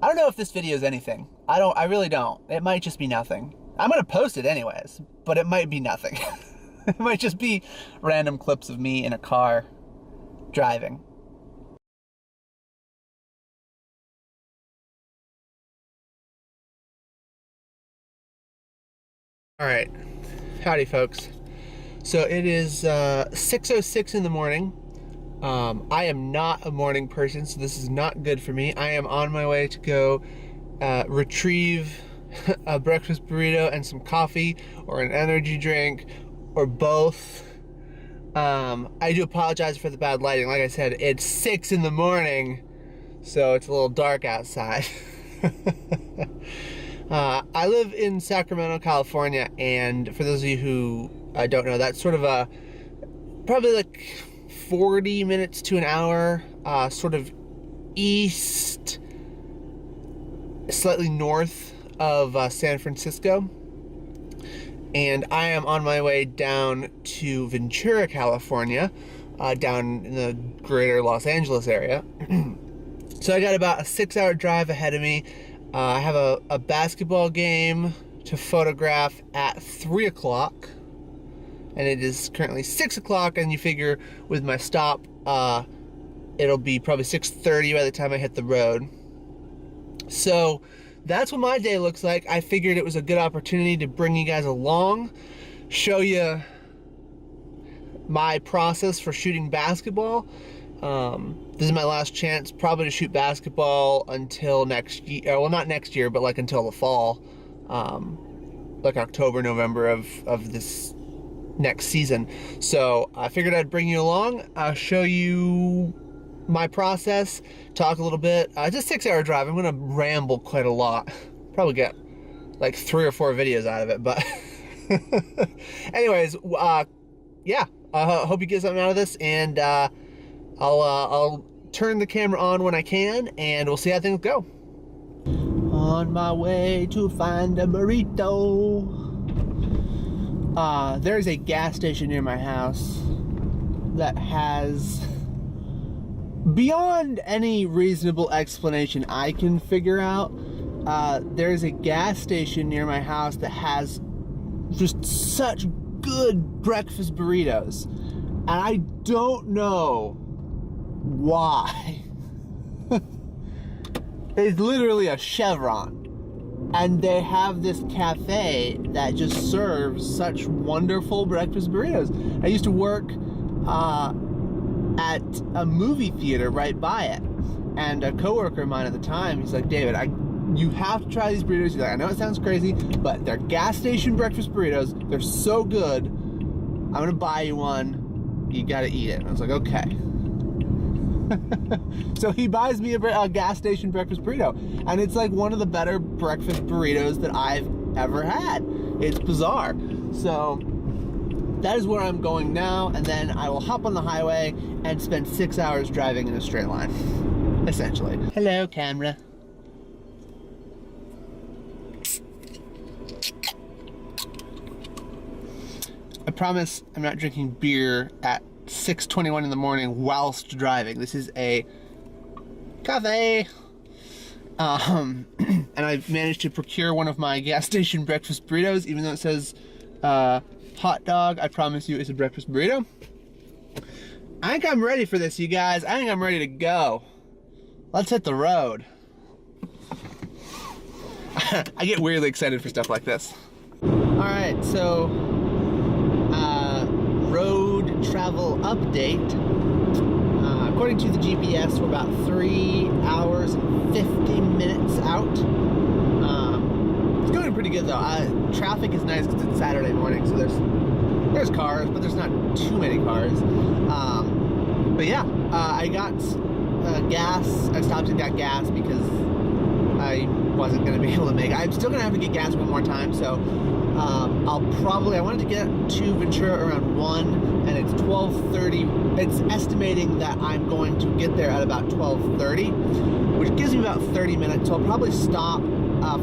I don't know if this video is anything. I really don't. It might just be nothing. I'm gonna post it anyways, but it might be nothing. It might just be random clips of me in a car driving. All right, howdy folks. So it is 6:06 in the morning. I am not a morning person, so this is not good for me. I am on my way to go retrieve a breakfast burrito and some coffee or an energy drink or both. I do apologize for the bad lighting. Like I said, it's 6 in the morning, so it's a little dark outside. I live in Sacramento, California, and for those of you who don't know, that's sort of a probably like 40 minutes to an hour, sort of east, slightly north of San Francisco. And I am on my way down to Ventura, California, down in the greater Los Angeles area. So I got about a 6-hour drive ahead of me. I have a basketball game to photograph at 3 o'clock. And it is currently 6 o'clock, and you figure with my stop, it'll be probably 6:30 by the time I hit the road. So that's what my day looks like. I figured it was a good opportunity to bring you guys along, show you my process for shooting basketball. This is my last chance probably to shoot basketball until next year. Well, not next year, but like until the fall, like October, November of this next season. So I figured I'd bring you along, show you my process, talk a little bit. It's a 6-hour drive. I'm gonna ramble quite a lot. Probably get like 3 or 4 videos out of it, but anyways, yeah, hope you get something out of this, and I'll turn the camera on when I can, and we'll see how things go. On my way to find a burrito. There's a gas station near my house that has, beyond any reasonable explanation I can figure out, there's a gas station near my house that has just such good breakfast burritos. And I don't know why. It's literally a Chevron. And they have this cafe that just serves such wonderful breakfast burritos. I used to work at a movie theater right by it. And a coworker of mine at the time, he's like, David, you have to try these burritos. He's like, I know it sounds crazy, but they're gas station breakfast burritos. They're so good. I'm gonna buy you one. You gotta eat it. And I was like, okay. So he buys me a gas station breakfast burrito, and it's like one of the better breakfast burritos that I've ever had. It's bizarre. So that is where I'm going now, and then I will hop on the highway and spend 6 hours driving in a straight line, essentially. Hello, camera. I promise I'm not drinking beer at 6:21 in the morning whilst driving. This is a cafe. And I've managed to procure one of my gas station breakfast burritos, even though it says hot dog. I promise you it's a breakfast burrito. I think I'm ready for this, you guys. I think I'm ready to go. Let's hit the road. I get weirdly excited for stuff like this. Alright, so road travel update. According to the GPS, we're about 3 hours and 50 minutes out. It's going pretty good though. Traffic is nice because it's Saturday morning, so there's cars, but there's not too many cars. But yeah, I got gas. I stopped and got gas because I wasn't going to be able to make it. I'm still going to have to get gas one more time, so I wanted to get to Ventura around 1, and it's 12:30. It's estimating that I'm going to get there at about 12:30, which gives me about 30 minutes, so I'll probably stop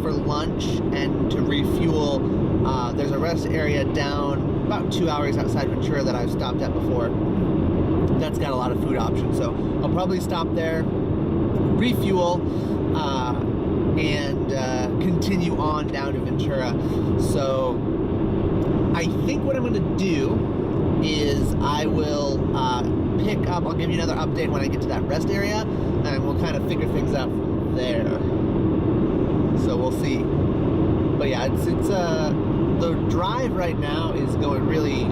for lunch and to refuel. There's a rest area down about 2 hours outside Ventura that I've stopped at before. That's got a lot of food options, so I'll probably stop there, refuel, on down to Ventura. So I think what I'm going to do is I will pick up, I'll give you another update when I get to that rest area, and we'll kind of figure things out from there. So we'll see. But yeah, it's the drive right now is going really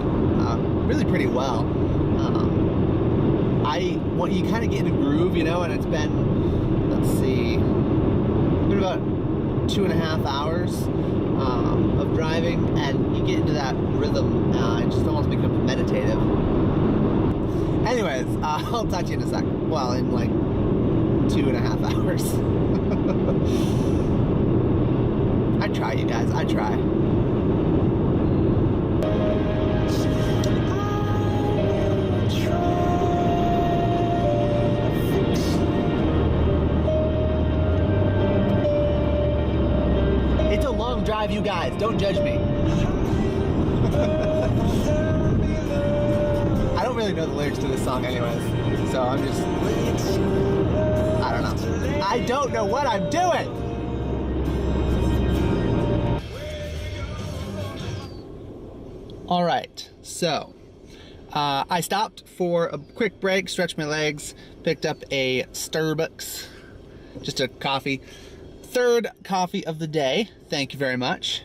pretty well. You kind of get in a groove, you know, and it's been, let's see, it's been about 2.5 hours of driving, and you get into that rhythm. It just almost becomes meditative. Anyways, I'll talk to you in a sec. Well, in like 2.5 hours. I try, you guys. I try. It's a long drive, you guys. Don't judge me. I don't really know the lyrics to this song anyways, so I'm just, I don't know. I don't know what I'm doing! Alright, so, I stopped for a quick break, stretched my legs, picked up a Starbucks, just a coffee. Third coffee of the day, thank you very much.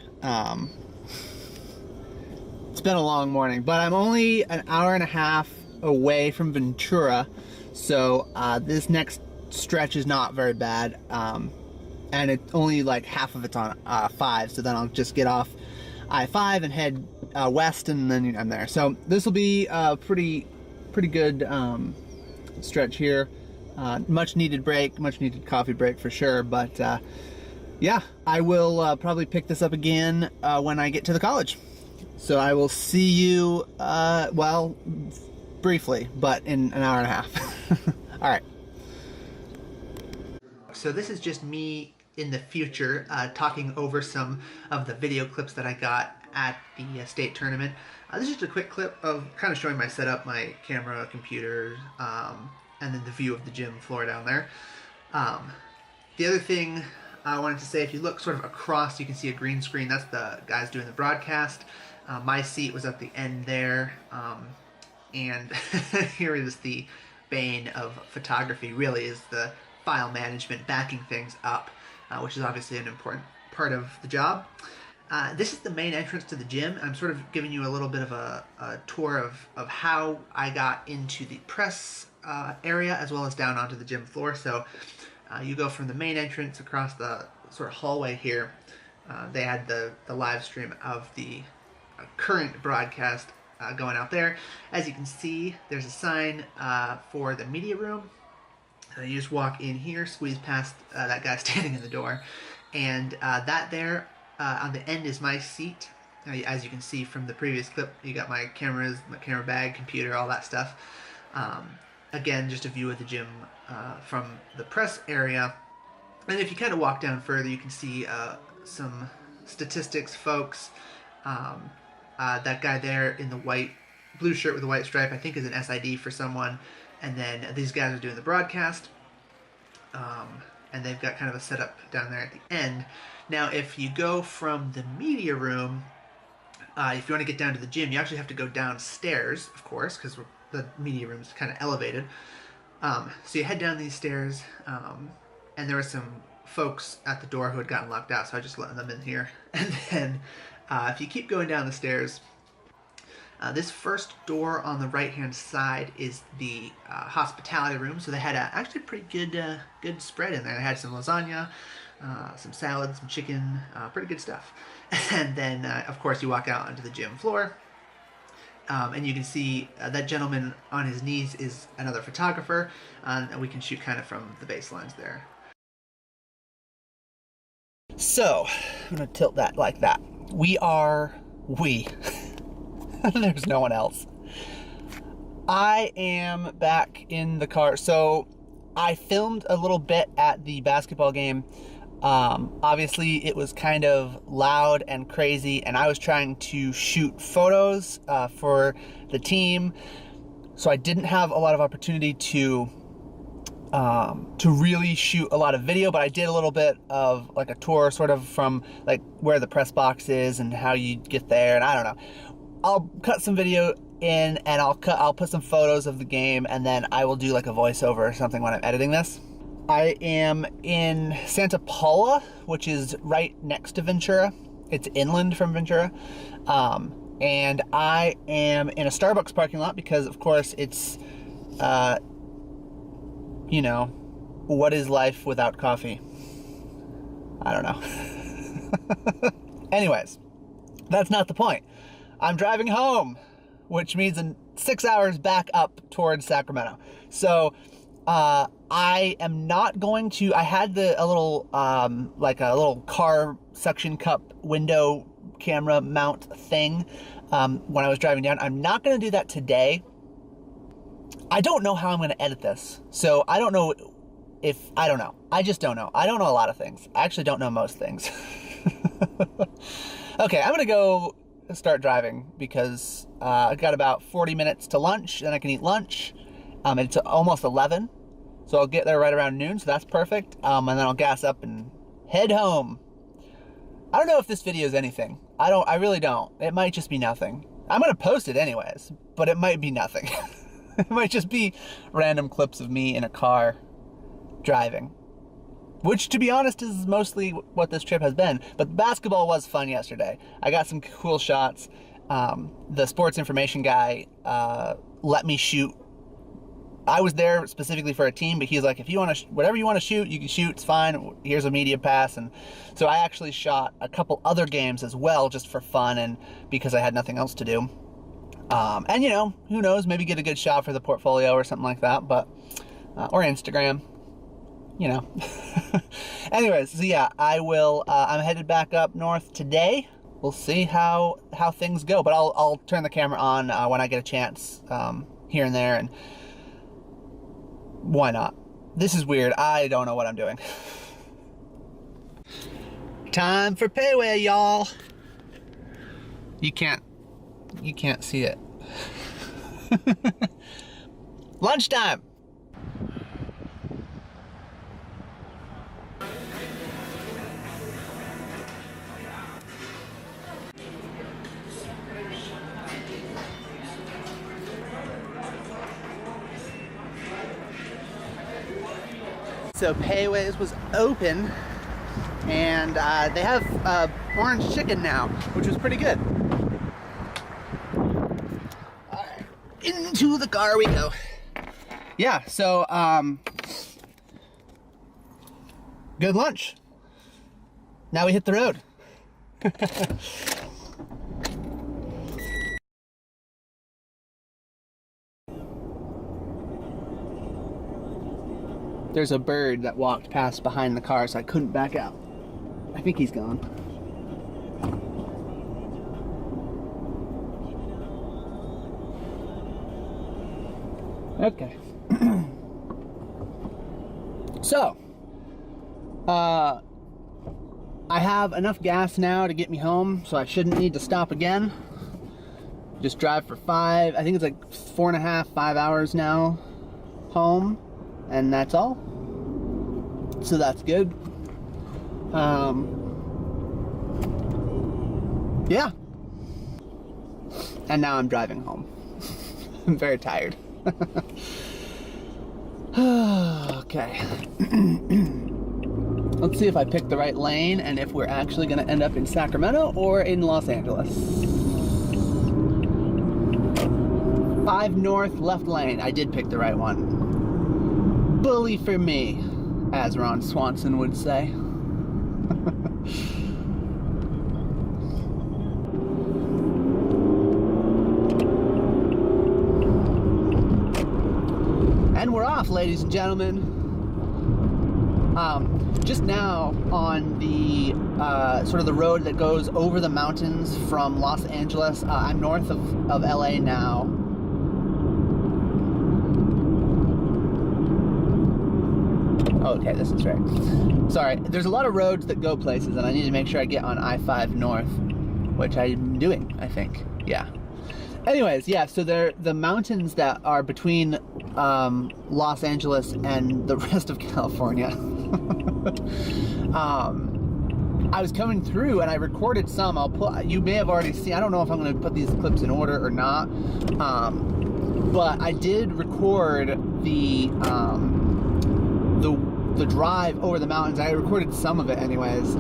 It's been a long morning, but I'm only an hour and a half away from Ventura, so this next stretch is not very bad, and it's only like half of it's on I-5, so then I'll just get off I-5 and head west, and then I'm there. So this will be a pretty good stretch here. Much needed break, much needed coffee break for sure, but yeah, I will probably pick this up again when I get to the college. So I will see you, well, briefly, but in an hour and a half. All right. So this is just me in the future talking over some of the video clips that I got at the state tournament. This is just a quick clip of kind of showing my setup, my camera, computer, and then the view of the gym floor down there. The other thing I wanted to say, if you look sort of across, you can see a green screen. That's the guys doing the broadcast. My seat was at the end there, and here is the bane of photography, really, is the file management, backing things up, which is obviously an important part of the job. This is the main entrance to the gym. I'm sort of giving you a little bit of a tour of how I got into the press area as well as down onto the gym floor. So you go from the main entrance across the sort of hallway here. They had the live stream of the current broadcast going out there. As you can see, there's a sign for the media room. You just walk in here, squeeze past that guy standing in the door, and that there on the end is my seat. As you can see from the previous clip, you got my cameras, my camera bag, computer, all that stuff. Again, just a view of the gym from the press area. And if you kind of walk down further, you can see some statistics, folks. That guy there in the blue shirt with the white stripe, I think is an SID for someone. And then these guys are doing the broadcast. And they've got kind of a setup down there at the end. Now, if you go from the media room, if you want to get down to the gym, you actually have to go downstairs, of course, because the media room is kind of elevated. So you head down these stairs, and there were some folks at the door who had gotten locked out, so I just let them in here. And then if you keep going down the stairs, this first door on the right-hand side is the hospitality room. So they had actually a pretty good spread in there. They had some lasagna, some salad, some chicken, pretty good stuff. And then, of course, you walk out onto the gym floor, and you can see that gentleman on his knees is another photographer, and we can shoot kind of from the baselines there. So, I'm going to tilt that like that. There's no one else. I am back in the car. So I filmed a little bit at the basketball game. Obviously it was kind of loud and crazy, and I was trying to shoot photos for the team. So I didn't have a lot of opportunity to to really shoot a lot of video, but I did a little bit of like a tour sort of from like where the press box is and how you get there, and I don't know. I'll cut some video in and I'll put some photos of the game, and then I will do like a voiceover or something when I'm editing this. I am in Santa Paula, which is right next to Ventura. It's inland from Ventura. And I am in a Starbucks parking lot because, of course, it's, you know, what is life without coffee? I don't know. Anyways, that's not the point. I'm driving home, which means in 6 hours back up towards Sacramento. So, I am not going to, I had a little, like a little car suction cup window camera mount thing when I was driving down. I'm not going to do that today. I don't know how I'm going to edit this. So I don't know I don't know. I just don't know. I don't know a lot of things. I actually don't know most things. Okay, I'm going to go start driving because I've got about 40 minutes to lunch, then I can eat lunch. It's almost 11, so I'll get there right around noon, so that's perfect. And then I'll gas up and head home. I don't know if this video is anything. I really don't. It might just be nothing. I'm gonna post it anyways, but it might be nothing. It might just be random clips of me in a car driving, which, to be honest, is mostly what this trip has been. But basketball was fun yesterday. I got some cool shots. The sports information guy let me shoot. I was there specifically for a team, but he's like, if you want to, whatever you want to shoot, you can shoot, it's fine. Here's a media pass. And so I actually shot a couple other games as well, just for fun and because I had nothing else to do. And you know, who knows, maybe get a good shot for the portfolio or something like that, but, or Instagram, you know. Anyways, so yeah, I'm headed back up north today. We'll see how things go, but I'll turn the camera on when I get a chance, here and there, and why not? This is weird. I don't know what I'm doing. Time for payway, y'all. You can't see it. Lunchtime. So Payways was open, and they have orange chicken now, which was pretty good. All right, into the car we go. Yeah, so good lunch. Now we hit the road. There's a bird that walked past behind the car, so I couldn't back out. I think he's gone. Okay. So, I have enough gas now to get me home, so I shouldn't need to stop again. Just drive for I think it's like 4.5, 5 hours now home. And that's all. So that's good. Yeah. And now I'm driving home. I'm very tired. Okay. Let's see if I picked the right lane and if we're actually going to end up in Sacramento or in Los Angeles. 5 north, left lane. I did pick the right one. Bully for me, as Ron Swanson would say. And we're off, ladies and gentlemen. Just now on the sort of the road that goes over the mountains from Los Angeles. I'm north of LA now. Okay, this is right. Sorry, there's a lot of roads that go places, and I need to make sure I get on I-5 North, which I'm doing, I think. Yeah. Anyways, yeah, so the mountains that are between Los Angeles and the rest of California. I was coming through and I recorded some. You may have already seen, I don't know if I'm going to put these clips in order or not, but I did record the drive over the mountains. I recorded some of it anyways.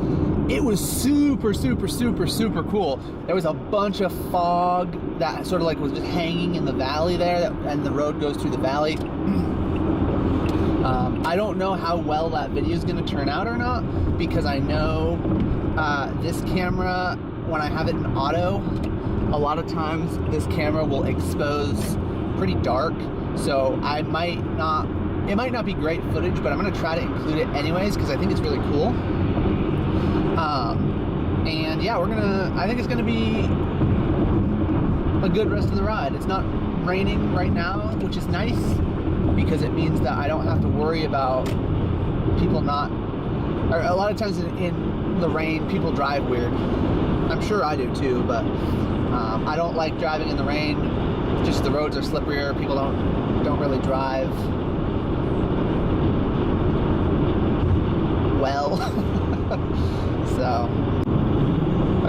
It was super, super, super, super cool. There was a bunch of fog that sort of like was just hanging in the valley there, and the road goes through the valley. I don't know how well that video is going to turn out or not, because I know this camera, when I have it in auto, a lot of times this camera will expose pretty dark, so it might not be great footage, but I'm going to try to include it anyways because I think it's really cool. And yeah, I think it's going to be a good rest of the ride. It's not raining right now, which is nice because it means that I don't have to worry about people or a lot of times in the rain, people drive weird. I'm sure I do too, but I don't like driving in the rain. Just the roads are slipperier. People don't really drive well.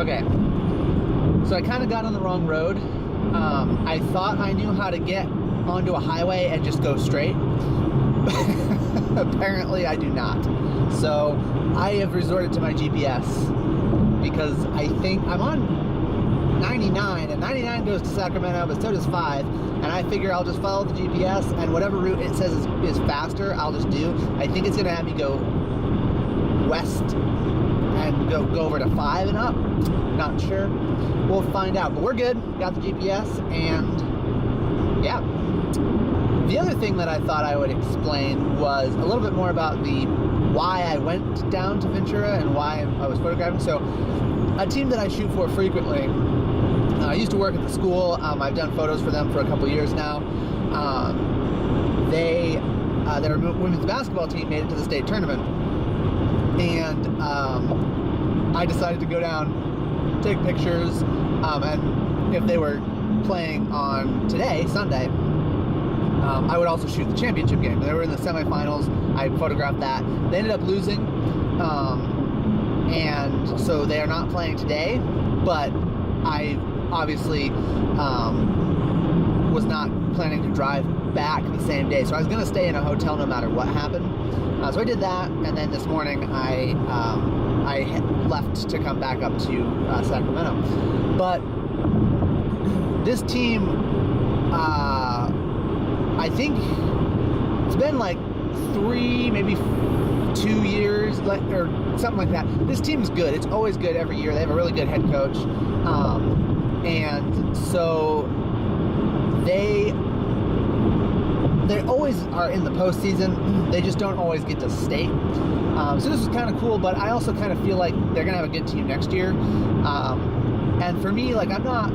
Okay. So I kind of got on the wrong road. I thought I knew how to get onto a highway and just go straight. Apparently I do not. So I have resorted to my GPS because I think I'm on 99, and 99 goes to Sacramento, but so does 5, and I figure I'll just follow the GPS, and whatever route it says is faster, I'll just do. I think it's gonna have me go west and go over to 5 and up. Not sure. We'll find out, but we're good. Got the GPS, and yeah. The other thing that I thought I would explain was a little bit more about why I went down to Ventura and why I was photographing. So a team that I shoot for frequently, I used to work at the school. I've done photos for them for a couple years now. Their women's basketball team made it to the state tournament, and I decided to go down, take pictures, and if they were playing on today, Sunday, I would also shoot the championship game. They were in the semifinals. I photographed that. They ended up losing, and so they are not playing today, but I obviously was not planning to drive back the same day, so I was going to stay in a hotel no matter what happened. So I did that, and then this morning I left to come back up to Sacramento. But this team, I think it's been like 3, maybe 2 years, or something like that. This team's good. It's always good every year. They have a really good head coach, and so they always are in the postseason. They just don't always get to state. So this is kind of cool, but I also kind of feel like they're gonna have a good team next year. And for me, like, I'm not,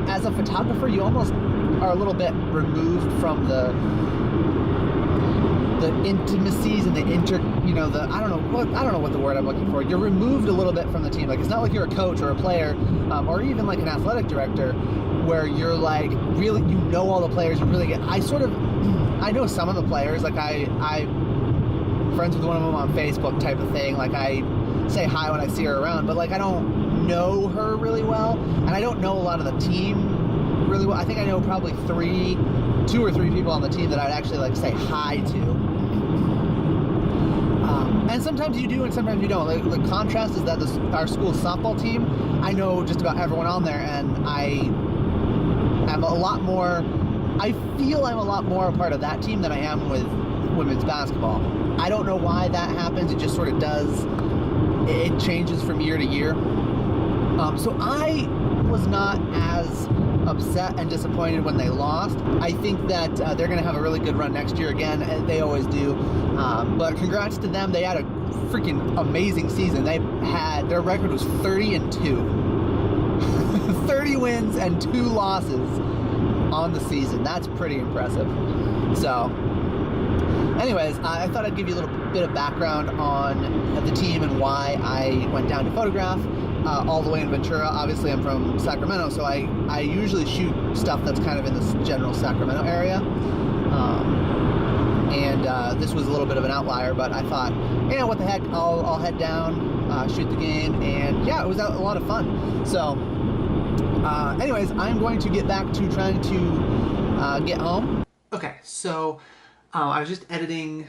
as a photographer, you almost are a little bit removed from the intimacies and the I don't know what the word I'm looking for. You're removed a little bit from the team. Like, it's not like you're a coach or a player, or even like an athletic director, where you're like really, all the players. You really get. I know some of the players. Like I'm friends with one of them on Facebook, type of thing. Like I say hi when I see her around, but like I don't know her really well, and I don't know a lot of the team really well. I think I know probably 2 or 3 people on the team that I'd actually like say hi to. And sometimes you do, and sometimes you don't. Like, the contrast is that our school softball team, I know just about everyone on there, and I feel I'm a lot more a part of that team than I am with women's basketball. I don't know why that happens. It just sort of does. It changes from year to year. So I was not as upset and disappointed when they lost. I think that they're going to have a really good run next year again, and they always do. But congrats to them. They had a freaking amazing season. Their record was 30-2. 30 wins and 2 losses on the season. That's pretty impressive. So anyways, I thought I'd give you a little bit of background on the team and why I went down to photograph all the way in Ventura. Obviously, I'm from Sacramento, so I usually shoot stuff that's kind of in this general Sacramento area. And this was a little bit of an outlier, but I thought, yeah, what the heck, I'll head down, shoot the game, and yeah, it was a lot of fun. So anyways, I'm going to get back to trying to get home. Okay, so I was just editing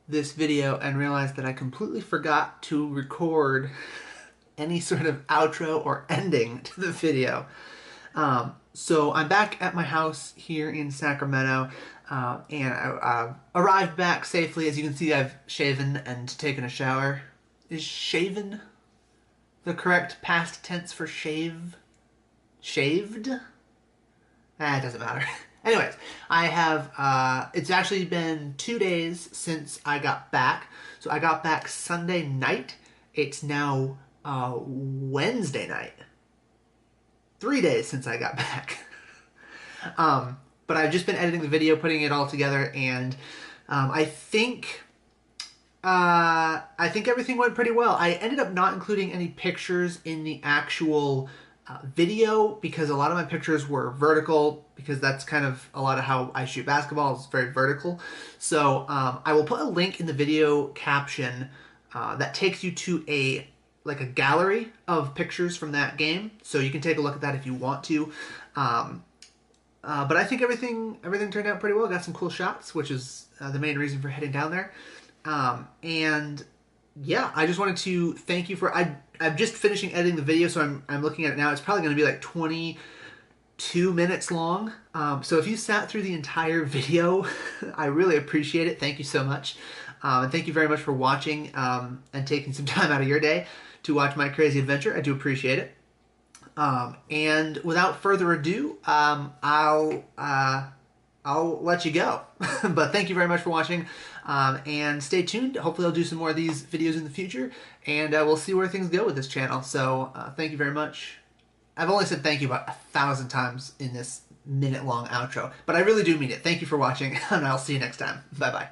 this video and realized that I completely forgot to record any sort of outro or ending to the video. So I'm back at my house here in Sacramento, and I arrived back safely. As you can see, I've shaven and taken a shower. Is shaven the correct past tense for shave? Shaved? It doesn't matter. Anyways, I have, it's actually been 2 days since I got back. So I got back Sunday night. It's now Wednesday night. 3 days since I got back. But I've just been editing the video, putting it all together, and I think everything went pretty well. I ended up not including any pictures in the actual video because a lot of my pictures were vertical, because that's kind of a lot of how I shoot basketball. It's very vertical. So I will put a link in the video caption that takes you to a gallery of pictures from that game, so you can take a look at that if you want to. But I think everything turned out pretty well. Got some cool shots, which is the main reason for heading down there. And yeah, I just wanted to thank you for. I'm just finishing editing the video, so I'm looking at it now. It's probably going to be like 22 minutes long. So if you sat through the entire video, I really appreciate it. Thank you so much. And thank you very much for watching and taking some time out of your day to watch my crazy adventure. I do appreciate it. And without further ado, I'll let you go. But thank you very much for watching, and stay tuned. Hopefully I'll do some more of these videos in the future, and we'll see where things go with this channel. So thank you very much. I've only said thank you about 1,000 times in this minute-long outro, but I really do mean it. Thank you for watching, and I'll see you next time. Bye-bye.